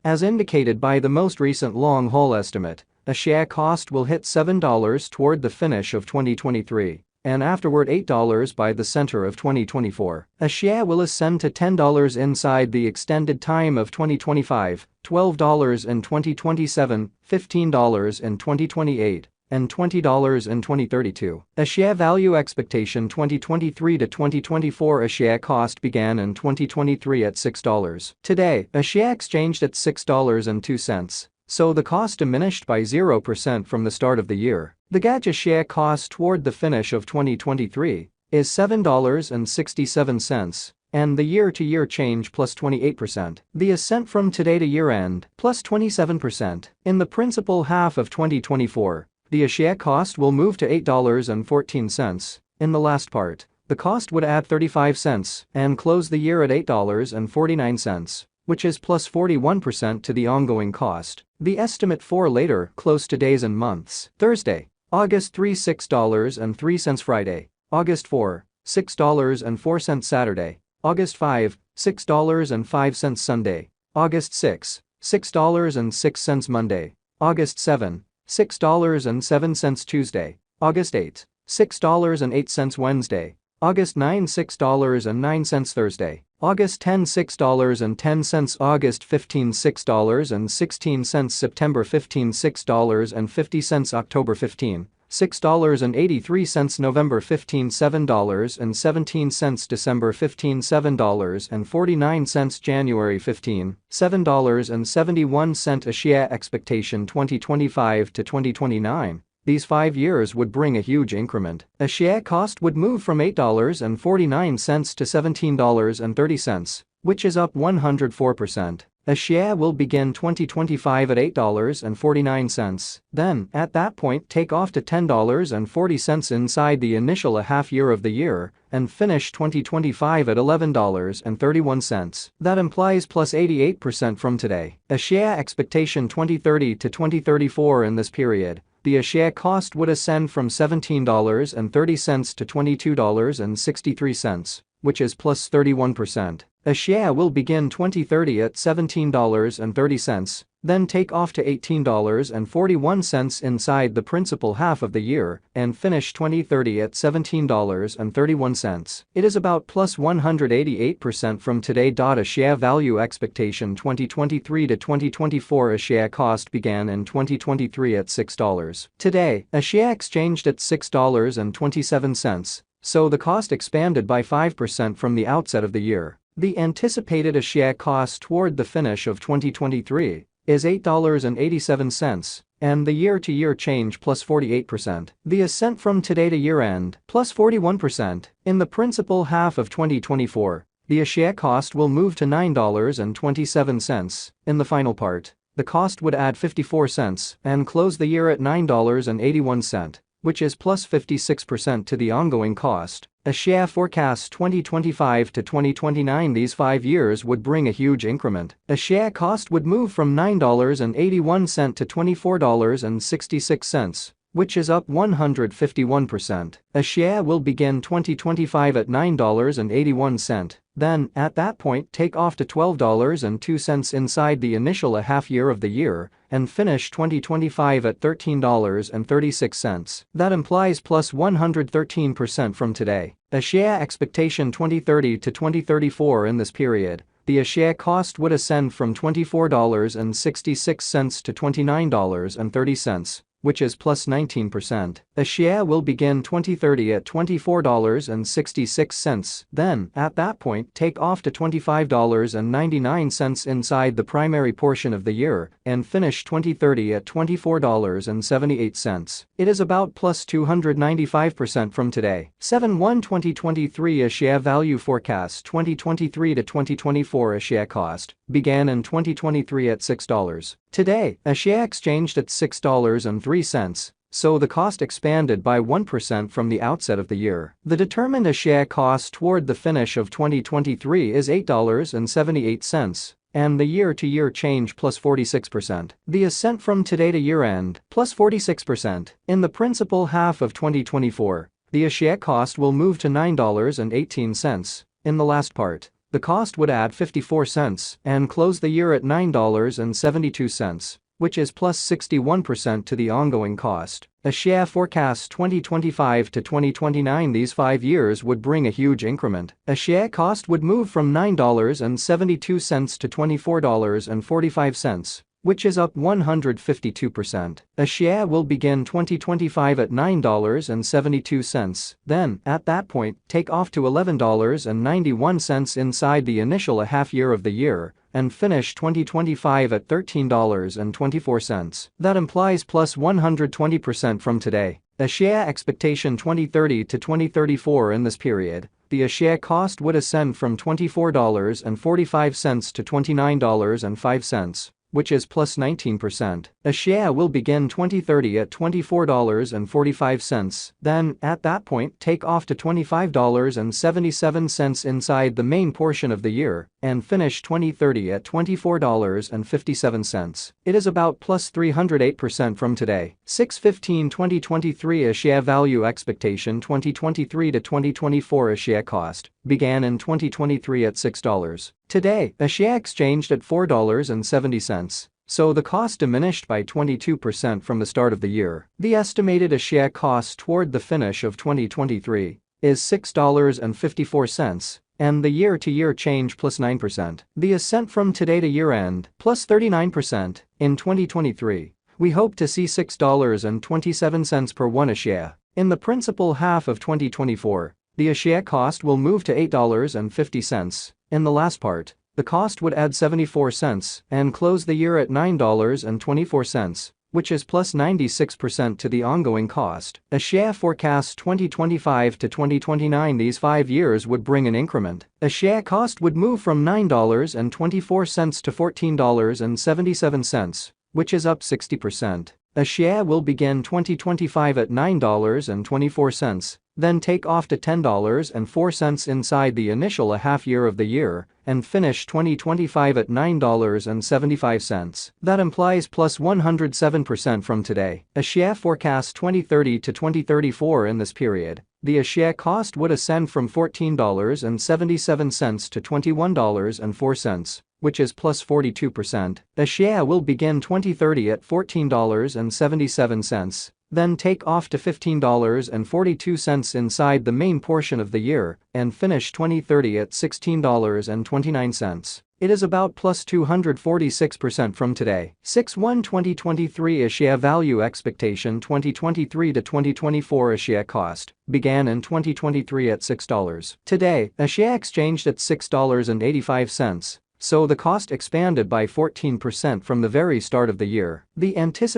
As indicated by the most recent long-haul estimate, a share cost will hit $7 toward the finish of 2023, and afterward $8 by the center of 2024. A share will ascend to $10 inside the extended time of 2025, $12 in 2027, $15 in 2028, and $20 in 2032. A share value expectation 2023 to 2024. A share cost began in 2023 at $6. Today, a share exchanged at $6.02, so the cost diminished by 0% from the start of the year. The Gacha share cost toward the finish of 2023 is $7.67, and the year-to-year change plus 28%. The ascent from today to year-end plus 27%. In the principal half of 2024, the share cost will move to $8.14. In the last part, the cost would add 35 cents and close the year at $8.49, which is plus 41% to the ongoing cost. The estimate for later close to days and months: Thursday, August 3, $6.03; Friday, August 4, $6.04; Saturday, August 5, $6.05; Sunday, August 6, $6.06; Monday, August 7, $6.07; Tuesday, August 8, $6.08; Wednesday, August 9, $6.09; Thursday, August 10, $6.10; August 15, $6.16; September 15, $6.50; October 15, $6.83; November 15, $7.17; December 15, $7.49; January 15, $7.71. A share expectation 2025 to 2029. These 5 years would bring a huge increment. A share cost would move from $8.49 to $17.30, which is up 104%. A share will begin 2025 at $8.49, then, at that point, take off to $10.40 inside the initial half year of the year, and finish 2025 at $11.31. That implies plus 88% from today. A share expectation 2030 to 2034. In this period, the share cost would ascend from $17.30 to $22.63, which is plus 31%. A share will begin 2030 at $17.30, then take off to $18.41 inside the principal half of the year, and finish 2030 at $17.31. It is about plus 188% from today. A share value expectation 2023 to 2024. A share cost began in 2023 at $6. Today, a share exchanged at $6.27, so the cost expanded by 5% from the outset of the year. The anticipated share cost toward the finish of 2023 is $8.87, and the year-to-year change plus 48%. The ascent from today to year-end plus 41%. In the principal half of 2024, the share cost will move to $9.27. In the final part, the cost would add 54 cents and close the year at $9.81, which is plus 56% to the ongoing cost. A share forecast 2025 to 2029. These 5 years would bring a huge increment. A share cost would move from $9.81 to $24.66, which is up 151%. A share will begin 2025 at $9.81, then, at that point, take off to $12.02 inside the initial half year of the year, and finish 2025 at $13.36. That implies plus 113% from today. A share expectation 2030 to 2034. In this period, the share cost would ascend from $24.66 to $29.30, which is plus 19%. A share will begin 2030 at $24.66, then, at that point, take off to $25.99 inside the primary portion of the year, and finish 2030 at $24.78. It is about plus 295% from today. 7/1/2023. A share value forecast 2023 to 2024. A share cost began in 2023 at $6. Today, a share exchanged at $6.03, so the cost expanded by 1% from the outset of the year. The determined share cost toward the finish of 2023 is $8.78, and the year-to-year change plus 46%. The ascent from today to year-end plus 46%. In the principal half of 2024, the share cost will move to $9.18. In the last part, the cost would add 54 cents and close the year at $9.72, which is plus 61% to the ongoing cost. A share forecasts 2025 to 2029. These 5 years would bring a huge increment. A share cost would move from $9.72 to $24.45, which is up 152%. A share will begin 2025 at $9.72, then, at that point, take off to $11.91 inside the initial half year of the year, and finish 2025 at $13.24. That implies plus 120% from today. A share expectation 2030 to 2034. In this period, the share cost would ascend from $24.45 to $29.05, which is plus 19%. A share will begin 2030 at $24.45, then, at that point, take off to $25.77 inside the main portion of the year, and finish 2030 at $24.57. It is about plus 308% from today. 6/15/2023. A share value expectation 2023 to 2024. A share cost began in 2023 at $6. Today, a share exchanged at $4.70, so the cost diminished by 22% from the start of the year. The estimated a share cost toward the finish of 2023 is $6.54, and the year-to-year change plus 9%. The ascent from today to year-end plus 39%. In 2023, we hope to see $6.27 per one a share. In the principal half of 2024, the a share cost will move to $8.50. In the last part, the cost would add 74 cents and close the year at $9.24, which is plus 96% to the ongoing cost. A share forecasts 2025 to 2029. These 5 years would bring an increment. A share cost would move from $9.24 to $14.77, which is up 60%. A share will begin 2025 at $9.24, then take off to $10.04 inside the initial half year of the year, and finish 2025 at $9.75. That implies plus 107% from today. A share forecasts 2030 to 2034. In this period, the a share cost would ascend from $14.77 to $21.04, which is plus 42%. A share will begin 2030 at $14.77, then take off to $15.42 inside the main portion of the year, and finish 2030 at $16.29. It is about plus 246% from today. 6/1/2023. A share value expectation 2023 to 2024. A share cost began in 2023 at $6. Today, a share exchanged at $6.85. So the cost expanded by 14% from the very start of the year. The anticipated